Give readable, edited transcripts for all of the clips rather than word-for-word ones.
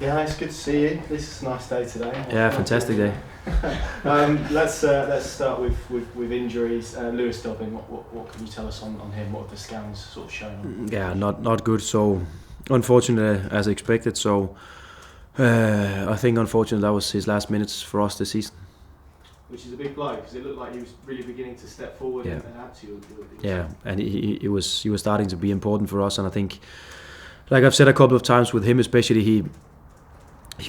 Yeah, it's good to see you. This is a nice day today. Yeah, fantastic day. Let's start with injuries. Lewis Dobbin, what can you tell us on him? What have the scans sort of shown? Yeah, not good. So unfortunate as expected. So I think unfortunately that was his last minutes for us this season. Which is a big blow because it looked like he was really beginning to step forward and add to your Yeah, and he was starting to be important for us, and I think, like I've said a couple of times with him especially, he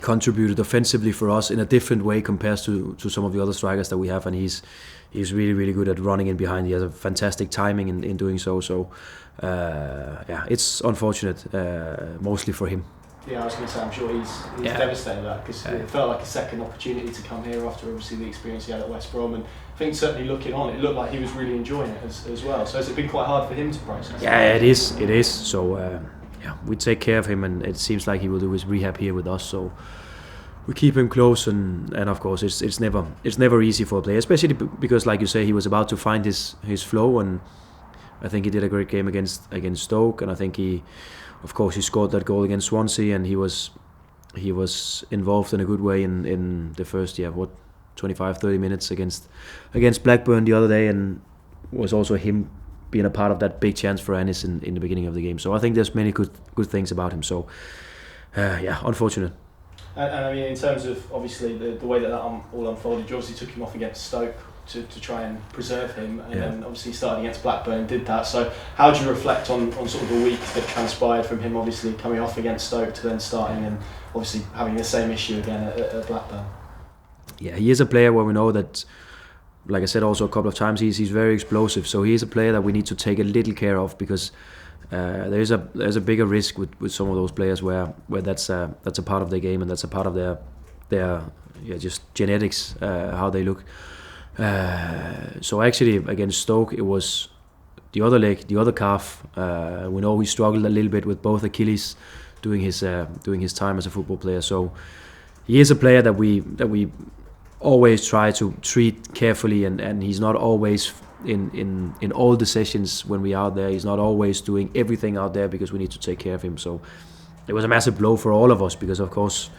contributed offensively for us in a different way compared to some of the other strikers that we have, and he's really good at running in behind. He has a fantastic timing in doing so. So it's unfortunate, mostly for him. Yeah, I was going to say, I'm sure he's devastated at that because it felt like a second opportunity to come here after obviously the experience he had at West Brom, and I think certainly looking on, it looked like he was really enjoying it as well. So has it been quite hard for him to process? Yeah, it is. So we take care of him, and it seems like he will do his rehab here with us. So we keep him close, and of course it's never easy for a player, especially because, like you say, he was about to find his flow, and I think he did a great game against Stoke, and I think he scored that goal against Swansea, and he was involved in a good way in the first 25-30 minutes against Blackburn the other day, and was also him being a part of that big chance for Ennis in the beginning of the game. So I think there's many good things about him. So unfortunate. And I mean, in terms of obviously the way that all unfolded, you obviously took him off against Stoke to try and preserve him, and then obviously starting against Blackburn did that. So how do you reflect on sort of the week that transpired from him obviously coming off against Stoke to then starting and obviously having the same issue again at Blackburn? Yeah, he is a player where we know that, like I said also a couple of times, he's very explosive. So he is a player that we need to take a little care of, because there's a bigger risk with some of those players where that's a part of their game, and that's a part of their just genetics, how they look. So actually against Stoke it was the other leg, the other calf. We know he struggled a little bit with both Achilles doing his time as a football player. So he is a player that we always try to treat carefully, and he's not always in all the sessions when we are out there. He's not always doing everything out there because we need to take care of him. So it was a massive blow for all of us, because of course,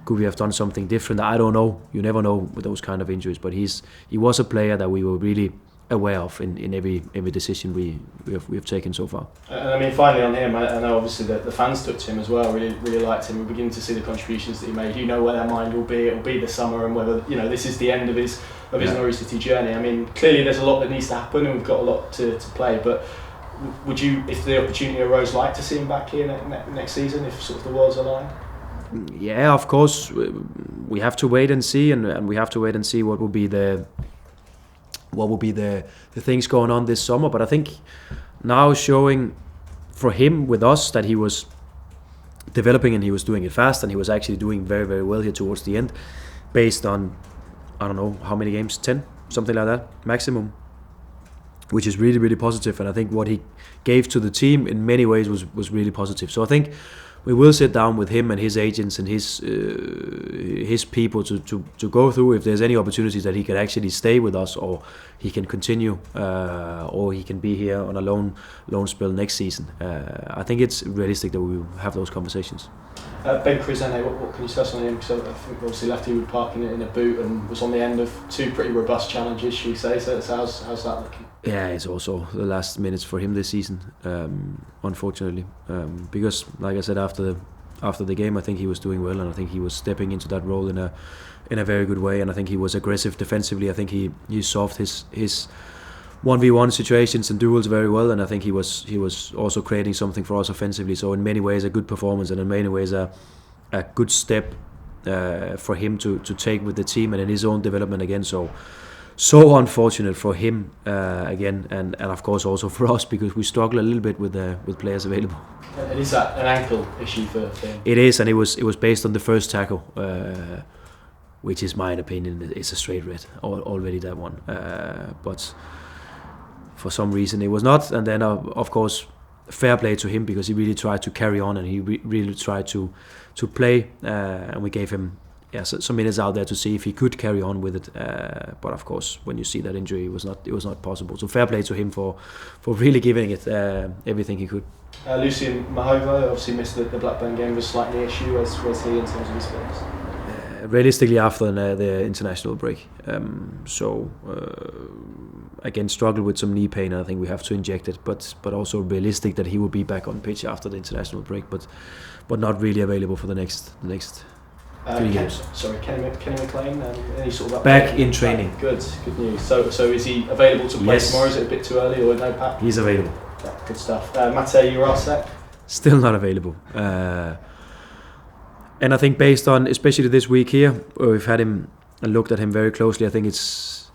could we have done something different? I don't know. You never know with those kind of injuries. But he was a player that we were really aware of in every decision we have taken so far. And I mean, finally on him, I know obviously that the fans took to him as well. Really liked him. We're beginning to see the contributions that he made. You know where their mind will be. It'll be the summer, and whether this is the end of his Norwich City journey. I mean, clearly there's a lot that needs to happen, and we've got a lot to play. But would you, if the opportunity arose, like to see him back here next season, if sort of the worlds aligned? Yeah, of course, we have to wait and see, and we have to wait and see what will be the things going on this summer. But I think now showing for him with us that he was developing, and he was doing it fast, and he was actually doing very, very well here towards the end, based on, I don't know how many games, 10, something like that, maximum, which is really, really positive. And I think what he gave to the team in many ways was really positive. So I think we will sit down with him and his agents and his people to go through if there's any opportunities that he can actually stay with us, or he can continue, or he can be here on a loan spell next season. I think it's realistic that we will have those conversations. Ben Crisene, what can you say on him? Because I think obviously left Ewood Park in a boot and was on the end of two pretty robust challenges, should we say? So how's that looking? Yeah, it's also the last minutes for him this season, unfortunately, because like I said, after the game, I think he was doing well, and I think he was stepping into that role in a very good way, and I think he was aggressive defensively. I think he solved his 1v1 situations and duels very well, and I think he was also creating something for us offensively. So in many ways a good performance, and in many ways a good step for him to take with the team and in his own development again. So unfortunate for him again, and of course also for us, because we struggle a little bit with players available. And is that an ankle issue for him? It is, and it was based on the first tackle, which is my opinion. It's a straight red already, that one, but for some reason it was not. And then of course fair play to him, because he really tried to carry on, and he really tried to play, and we gave him some minutes out there to see if he could carry on with it, but of course when you see that injury, it was not possible. So fair play to him for really giving it everything he could. Lucien Mahova obviously missed the Blackburn game, was slightly an issue. Where's he in terms of his fitness? Realistically, after the international break, again struggled with some knee pain. I think we have to inject it, but also realistic that he will be back on pitch after the international break, but not really available for the next 3 games. Sorry, Kenny McLean, any sort of back in training. Good news. So is he available to play tomorrow? Is it a bit too early or no pack? He's available. Yeah, good stuff. Matej Jurasek? Still not available. And I think based on, especially this week here, where we've had him and looked at him very closely, I think it's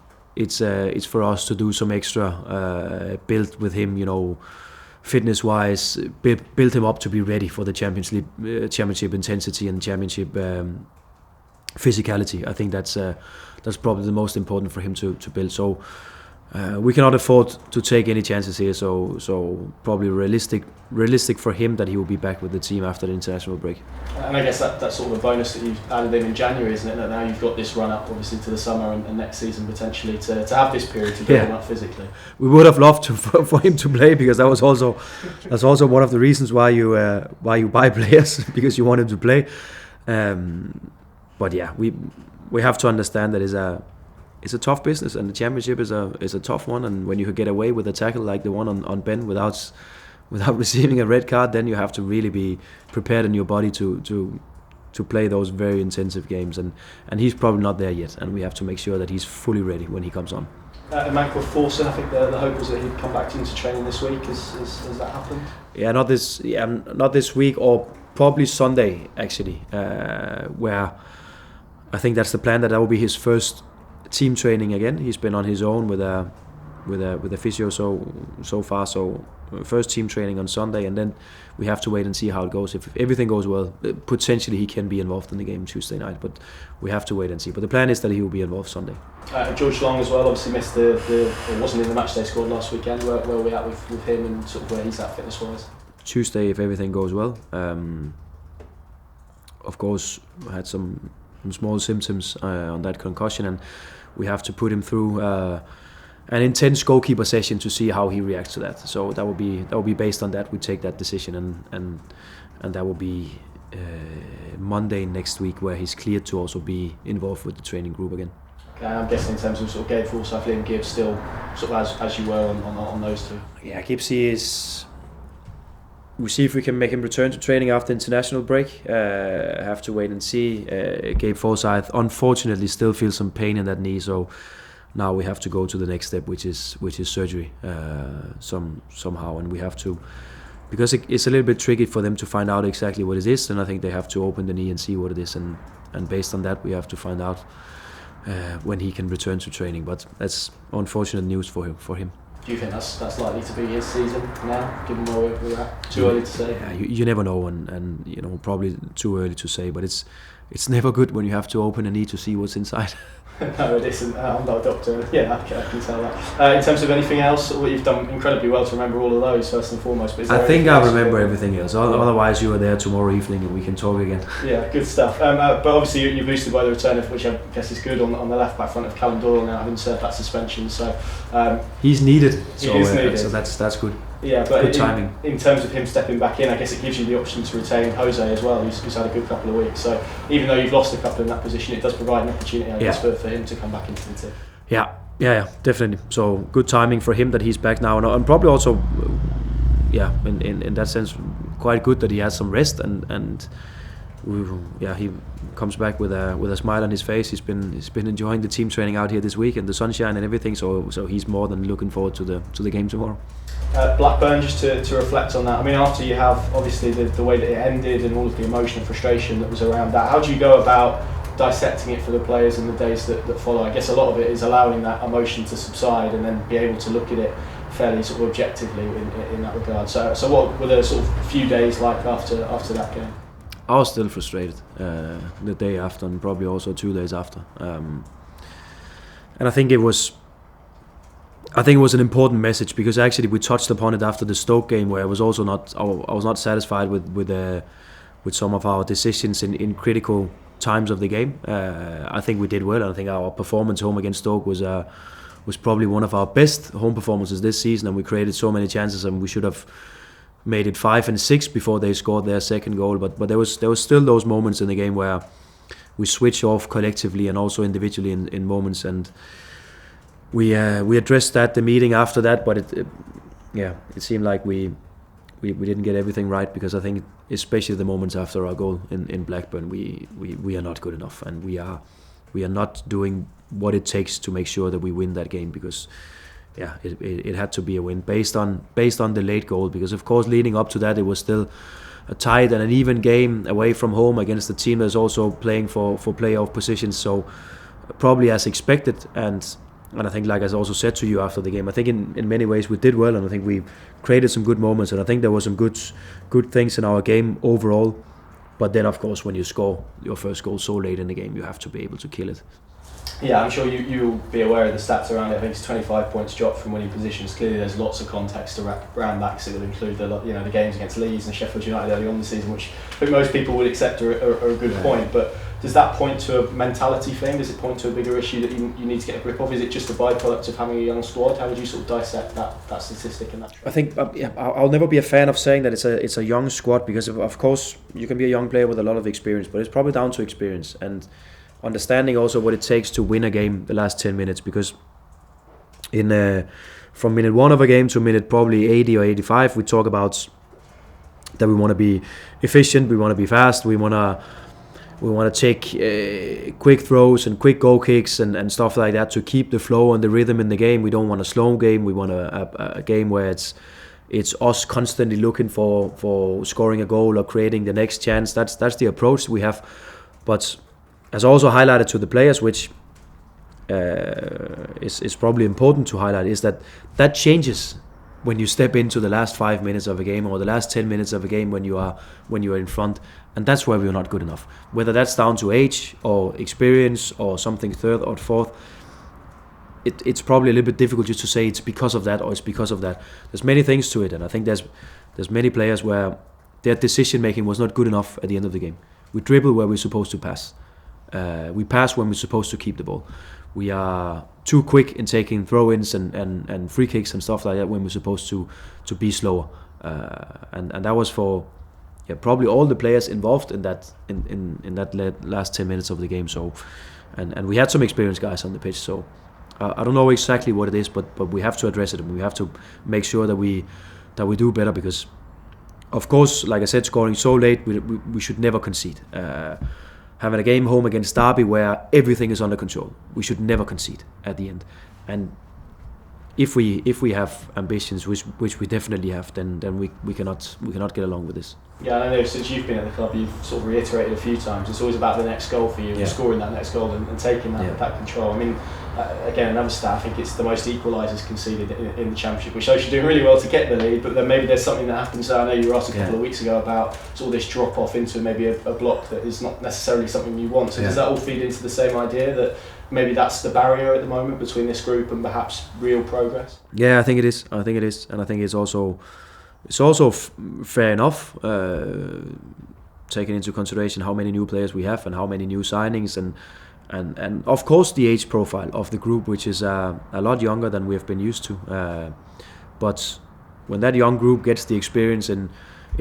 for us to do some extra build with him, fitness-wise, build him up to be ready for the championship intensity and championship physicality. I think that's probably the most important for him to build. So we cannot afford to take any chances here. So probably realistic for him that he will be back with the team after the international break. And I guess that's sort of a bonus that you've added in January, isn't it? That now you've got this run up, obviously, to the summer and next season potentially to have this period to build him up physically. We would have loved for him to play, because that's also one of the reasons why you buy players, because you want him to play. But yeah, we have to understand that it's a tough business, and the championship is a tough one. And when you could get away with a tackle like the one on Ben without receiving a red card, then you have to really be prepared in your body to play those very intensive games. And he's probably not there yet, and we have to make sure that he's fully ready when he comes on. A man called Forson, I think the hope was that he'd come back into training this week. Has that happened? Yeah, not this week, or probably Sunday actually, where I think that's the plan, that will be his first team training again. He's been on his own with a physio so far. So first team training on Sunday, and then we have to wait and see how it goes. If everything goes well, potentially he can be involved in the game Tuesday night, but we have to wait and see. But the plan is that he will be involved Sunday. George Long as well, obviously missed wasn't in the match day squad last weekend. Where are we at with him and sort of where he's at fitness wise? Tuesday, if everything goes well. Of course, I had some small symptoms on that concussion, and we have to put him through an intense goalkeeper session to see how he reacts to that. So that will be based on that. We take that decision, and that will be Monday next week, where he's cleared to also be involved with the training group again. Okay, I'm guessing in terms of sort of Gabe Forsyth, Liam Gibbs, still sort of as you were on those two. Yeah, Gibbsy is. We see if we can make him return to training after international break. Have to wait and see. Gabe Forsyth unfortunately still feels some pain in that knee, so now we have to go to the next step, which is surgery somehow, and we have to, because it's a little bit tricky for them to find out exactly what it is, and I think they have to open the knee and see what it is, and based on that we have to find out when he can return to training. But that's unfortunate news for him. Do you think that's likely to be his season now, given where we're at? Too early to say? Yeah, you never know, and probably too early to say, but it's never good when you have to open a knee to see what's inside. No, it isn't. I'm not a doctor. Yeah, I can tell that. In terms of anything else, well, you've done incredibly well to remember all of those, first and foremost. But I think I remember everything else. Otherwise, you are there tomorrow evening and we can talk again. Yeah, good stuff. But obviously, you're boosted by the return of, which I guess is good, on the left back front of Callum Doyle now, having served that suspension. So he's needed. He is needed. So that's good. Yeah, but good timing. In terms of him stepping back in, I guess it gives you the option to retain Jose as well, who's had a good couple of weeks. So even though you've lost a couple in that position, it does provide an opportunity, I guess, for him to come back into the team. Yeah, definitely. So good timing for him that he's back now, and probably also, in that sense, quite good that he has some rest, and he comes back with a smile on his face. He's been enjoying the team training out here this week and the sunshine and everything. So he's more than looking forward to the game tomorrow. Blackburn, just to reflect on that. I mean, after you have obviously the way that it ended and all of the emotion and frustration that was around that, how do you go about dissecting it for the players in the days that follow? I guess a lot of it is allowing that emotion to subside and then be able to look at it fairly sort of objectively in that regard. So what were the sort of few days like after that game? I was still frustrated the day after, and probably also 2 days after. And I think it was an important message, because actually we touched upon it after the Stoke game, where I was not satisfied with some of our decisions in critical times of the game. I think we did well, and I think our performance home against Stoke was probably one of our best home performances this season, and we created so many chances, and we should have made it 5 and 6 before they scored their second goal. But there was still those moments in the game where we switch off collectively and also individually in moments, and we addressed that the meeting after that. But it seemed like we didn't get everything right, because I think especially the moments after our goal in Blackburn, we are not good enough, and we are not doing what it takes to make sure that we win that game, because it had to be a win based on the late goal, because of course leading up to that it was still a tight and an even game away from home against a team that's also playing for playoff positions, so probably as expected. And I think, like I also said to you after the game, I think in many ways we did well, and I think we created some good moments, and I think there were some good things in our game overall. But then, of course, when you score your first goal so late in the game, you have to be able to kill it. Yeah, I'm sure you'll be aware of the stats around it. I think it's 25 points dropped from winning positions. Clearly, there's lots of context around that, because it will include the games against Leeds and Sheffield United early on the season, which I think most people would accept are a good point. But does that point to a mentality thing? Does it point to a bigger issue that you need to get a grip of? Is it just a byproduct of having a young squad? How would you sort of dissect that statistic and that trend? I think I'll never be a fan of saying that it's a young squad, because of course you can be a young player with a lot of experience, but it's probably down to experience and understanding also what it takes to win a game the last 10 minutes, because from minute 1 of a game to minute probably 80 or 85, we talk about that we want to be efficient, we want to be fast, we want to take quick throws and quick goal kicks and stuff like that to keep the flow and the rhythm in the game. We don't want a slow game, we want a game where it's us constantly looking for scoring a goal or creating the next chance. That's the approach we have. But as also highlighted to the players, which is probably important to highlight, is that changes when you step into the last 5 minutes of a game or the last 10 minutes of a game when you are in front, and that's where we're not good enough. Whether that's down to age or experience or something third or fourth, it's probably a little bit difficult just to say it's because of that or it's because of that. There's many things to it, and I think there's many players where their decision making was not good enough at the end of the game. We dribble where we're supposed to pass. We pass when we're supposed to keep the ball. We are too quick in taking throw-ins and free kicks and stuff like that when we're supposed to be slower. And that was for probably all the players involved in that in that last 10 minutes of the game. So and we had some experienced guys on the pitch. So I don't know exactly what it is, but we have to address it, and we have to make sure that we do better, because of course, like I said, scoring so late, we should never concede. Having a game home against Derby where everything is under control, we should never concede at the end. And if we have ambitions, which we definitely have, then we cannot get along with this. Yeah, and I know since you've been at the club, you've sort of reiterated a few times, it's always about the next goal for you, and scoring that next goal and taking that control. I mean, again, another stat, I think it's the most equalisers conceded in the Championship, which shows you're doing really well to get the lead, but then maybe there's something that happens. I know you were asked a couple of weeks ago about sort of this drop off into maybe a block that is not necessarily something you want. So does that all feed into the same idea that maybe that's the barrier at the moment between this group and perhaps real progress? Yeah, I think it is, and I think it's also fair enough, taking into consideration how many new players we have and how many new signings and of course the age profile of the group, which is a lot younger than we have been used to. But when that young group gets the experience in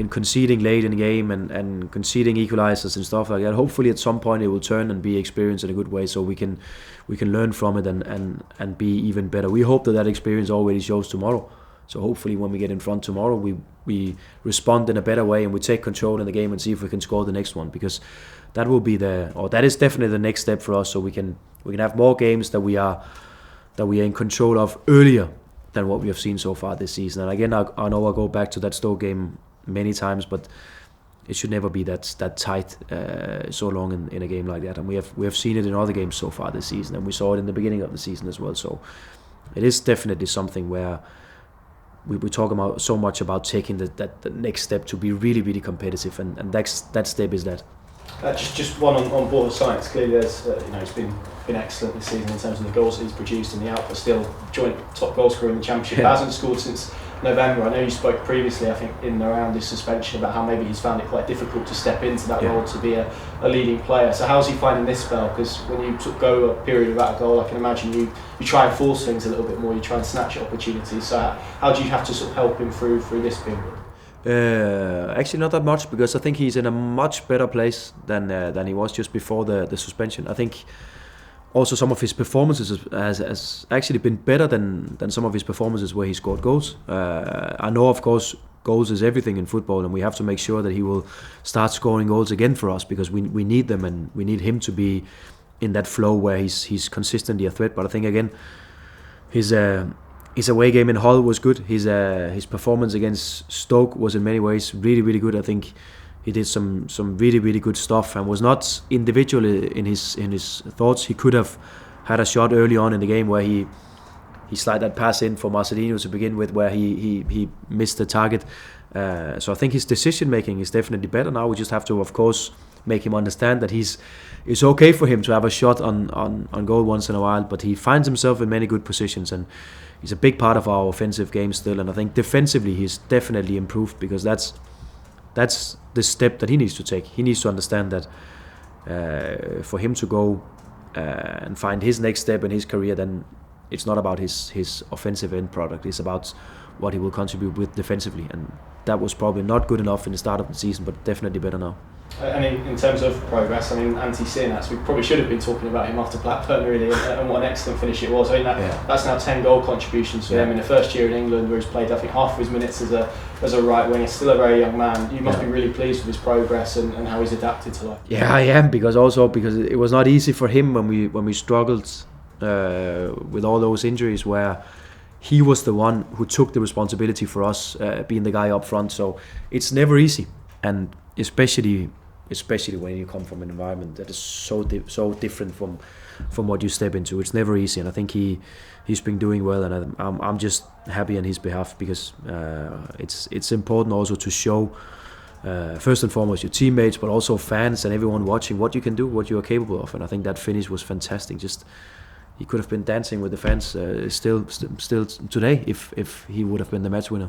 conceding late in the game and conceding equalizers and stuff like that, hopefully at some point it will turn and be experienced in a good way, so we can learn from it and be even better. We hope that experience already shows tomorrow. So hopefully when we get in front tomorrow, we respond in a better way and we take control in the game and see if we can score the next one, because that will be that is definitely the next step for us, so we can have more games that we are in control of earlier than what we have seen so far this season. And again, I know I'll go back to that Stoke game many times, but it should never be that tight so long in a game like that. And we have seen it in other games so far this season, and we saw it in the beginning of the season as well. So it is definitely something where we talk about so much about taking the next step to be really, really competitive, and that step is that. Just one on board science. Clearly, there's he's been excellent this season in terms of the goals that he's produced and the output. Still joint top goal scorer in the Championship. Hasn't scored since November. I know you spoke previously, I think, in and around his suspension about how maybe he's found it quite difficult to step into that role to be a leading player. So how's he finding this spell? Because when you sort of go a period without a goal, I can imagine you try and force things a little bit more. You try and snatch opportunities. So how do you have to sort of help him through this period? Actually, not that much, because I think he's in a much better place than he was just before the suspension. I think also some of his performances has actually been better than some of his performances where he scored goals. I know, of course, goals is everything in football, and we have to make sure that he will start scoring goals again for us, because we need them, and we need him to be in that flow where he's consistently a threat. But I think again, his away game in Hull was good. His performance against Stoke was in many ways really, really good. I think he did some really, really good stuff, and was not individually in his thoughts. He could have had a shot early on in the game where he slid that pass in for Marcelino to begin with, where he missed the target. So I think his decision making is definitely better now. We just have to, of course, make him understand that it's okay for him to have a shot on goal once in a while, but he finds himself in many good positions, and he's a big part of our offensive game still. And I think defensively he's definitely improved, because that's the step that he needs to take. He needs to understand that for him to go and find his next step in his career, then it's not about his offensive end product. It's about what he will contribute with defensively, and that was probably not good enough in the start of the season, but definitely better now. And in terms of progress, I mean, Antti, we probably should have been talking about him after Blackburn, really, and what an excellent finish it was. I mean, that's now 10 goal contributions for them in the first year in England, where he's played, I think, half of his minutes as a right winger. Still a very young man. You must be really pleased with his progress and how he's adapted to life. Yeah, I am, because it was not easy for him when we struggled with all those injuries, where he was the one who took the responsibility for us, being the guy up front. So it's never easy, and especially when you come from an environment that is so different from what you step into. It's never easy, and I think he's been doing well, and I'm just happy on his behalf, because it's important also to show first and foremost your teammates, but also fans and everyone watching what you can do, what you are capable of. And I think that finish was fantastic. Just he could have been dancing with the fans still today if he would have been the match winner.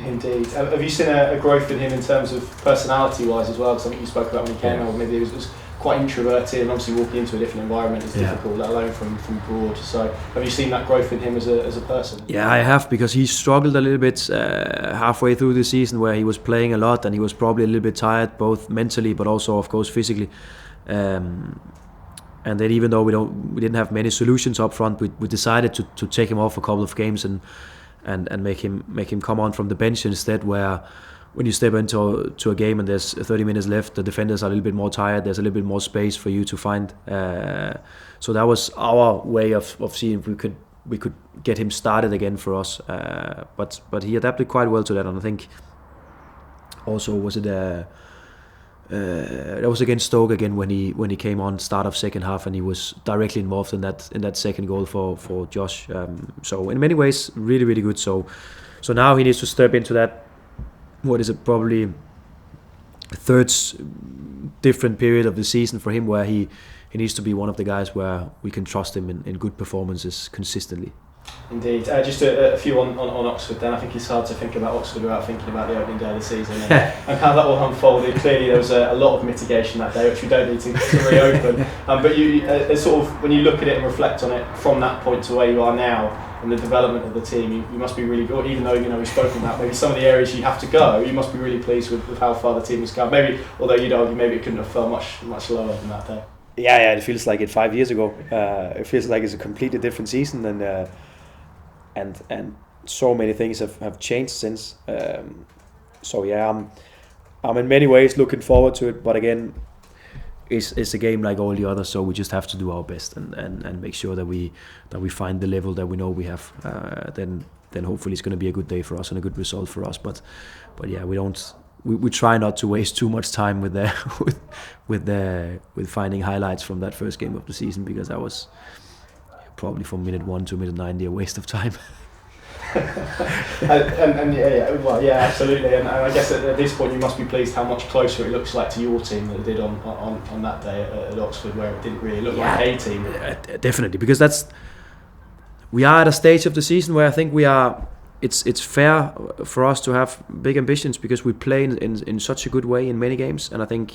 Indeed. Have you seen a growth in him in terms of personality-wise as well? Because I think you spoke about when he came out, maybe he was quite introverted, and obviously walking into a different environment is difficult, let alone from abroad. So have you seen that growth in him as a person? Yeah, I have, because he struggled a little bit halfway through the season, where he was playing a lot, and he was probably a little bit tired, both mentally but also, of course, physically. And then, even though we didn't have many solutions up front, we decided to take him off a couple of games and make him come on from the bench instead, where when you step into a game and there's 30 minutes left, the defenders are a little bit more tired, there's a little bit more space for you to find. So that was our way of seeing if we could get him started again for us. But he adapted quite well to that, and I think also that was against Stoke again when he came on start of second half, and he was directly involved in that second goal for Josh. So in many ways, really, really good. So now he needs to step into that. What is it? Probably third different period of the season for him, where he needs to be one of the guys where we can trust him in good performances consistently. Indeed. Just a few on Oxford then. I think it's hard to think about Oxford without thinking about the opening day of the season and how that all unfolded. Clearly there was a lot of mitigation that day, which we don't need to reopen. But you sort of, when you look at it and reflect on it from that point to where you are now and the development of the team, you must be really good. Even though we've spoken about maybe some of the areas you have to go, you must be really pleased with how far the team has come. Maybe, although you'd argue maybe it couldn't have felt much lower than that day. Yeah, it feels like it 5 years ago. It feels like it's a completely different season, and so many things have changed since. So yeah, I'm in many ways looking forward to it. But again, it's a game like all the others, so we just have to do our best and make sure that we find the level that we know we have. Then hopefully it's going to be a good day for us and a good result for us. But yeah, we try not to waste too much time with finding highlights from that first game of the season, because that was probably from minute 1 to minute 90 a waste of time. Absolutely. And I guess at this point you must be pleased how much closer it looks like to your team than it did on that day at Oxford, where it didn't really look like a team. Definitely, because we are at a stage of the season where I think it's fair for us to have big ambitions, because we play in such a good way in many games. And I think,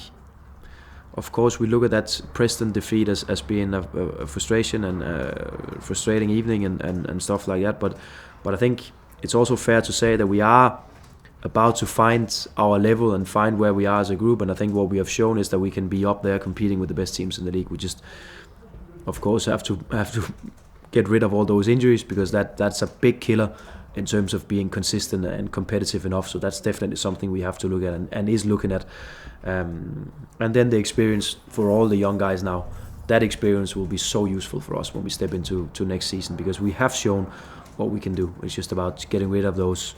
of course, we look at that Preston defeat as being a frustration and a frustrating evening and stuff like that. But I think it's also fair to say that we are about to find our level and find where we are as a group. And I think what we have shown is that we can be up there competing with the best teams in the league. We just, of course, have to get rid of all those injuries, because that's a big killer in terms of being consistent and competitive enough. So that's definitely something we have to look at and is looking at. And then the experience for all the young guys now. That experience will be so useful for us when we step into next season, because we have shown what we can do. It's just about getting rid of those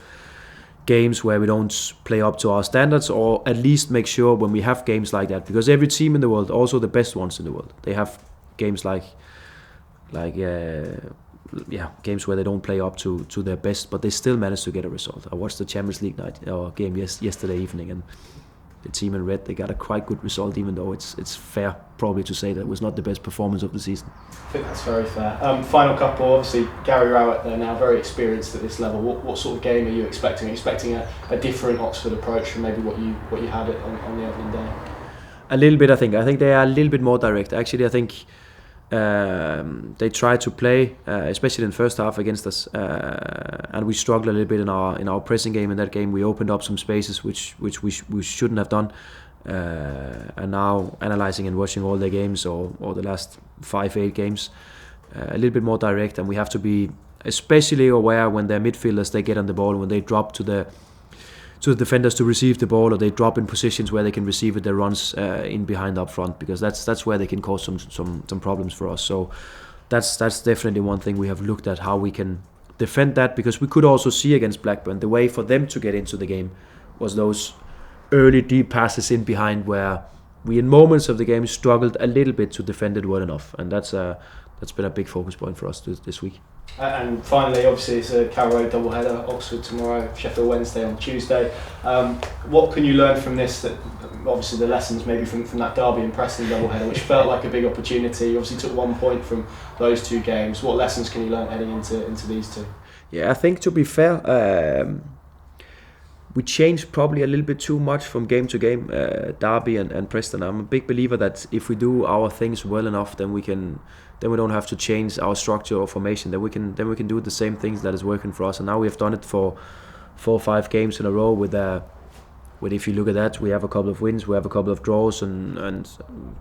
games where we don't play up to our standards, or at least make sure when we have games like that, because every team in the world, also the best ones in the world, they have games like games where they don't play up to their best, but they still manage to get a result. I watched the Champions League game yesterday evening, and the team in red, they got a quite good result, even though it's fair probably to say that it was not the best performance of the season. I think that's very fair. Final couple, obviously Gary Rowett, they're now very experienced at this level. What sort of game are you expecting? Are you expecting a different Oxford approach from maybe what you had on the opening day? A little bit, I think. I think they are a little bit more direct. Actually, I think they try to play, especially in the first half against us, and we struggled a little bit in our pressing game. In that game, we opened up some spaces which we shouldn't have done. And now analysing and watching all their games or the last 5-8 games, a little bit more direct, and we have to be especially aware when their midfielders, they get on the ball, when they drop to the defenders to receive the ball, or they drop in positions where they can receive it, their runs in behind up front, because that's where they can cause some problems for us. So that's definitely one thing we have looked at, how we can defend that, because we could also see against Blackburn the way for them to get into the game was those early deep passes in behind, where we in moments of the game struggled a little bit to defend it well enough, and that's been a big focus point for us this week. And finally, obviously, it's a Carrow Road doubleheader, Oxford tomorrow, Sheffield Wednesday on Tuesday. What can you learn from this? That obviously the lessons maybe from that Derby and Preston doubleheader, which felt like a big opportunity. You obviously took 1 point from those two games. What lessons can you learn heading into these two? Yeah, I think, to be fair, we changed probably a little bit too much from game to game, Derby and Preston. I'm a big believer that if we do our things well enough, then we don't have to change our structure or formation. Then we can do the same things that is working for us. And now we have done it for 4 or 5 games in a row. With if you look at that, we have a couple of wins, we have a couple of draws, and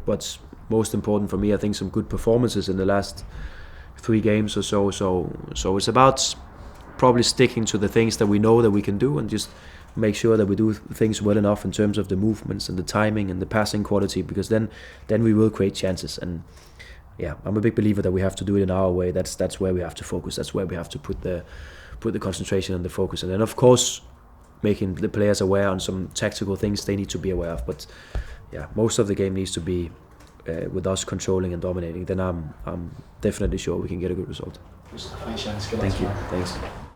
what's most important for me, I think, some good performances in the last 3 games or so. So it's about probably sticking to the things that we know that we can do, and just make sure that we do things well enough in terms of the movements and the timing and the passing quality, because then we will create chances. And yeah, I'm a big believer that we have to do it in our way. That's where we have to focus. That's where we have to put the concentration and the focus. And then, of course, making the players aware on some tactical things they need to be aware of. But yeah, most of the game needs to be with us controlling and dominating. Then I'm definitely sure we can get a good result. Thanks, Johannes. Thank you. Thanks.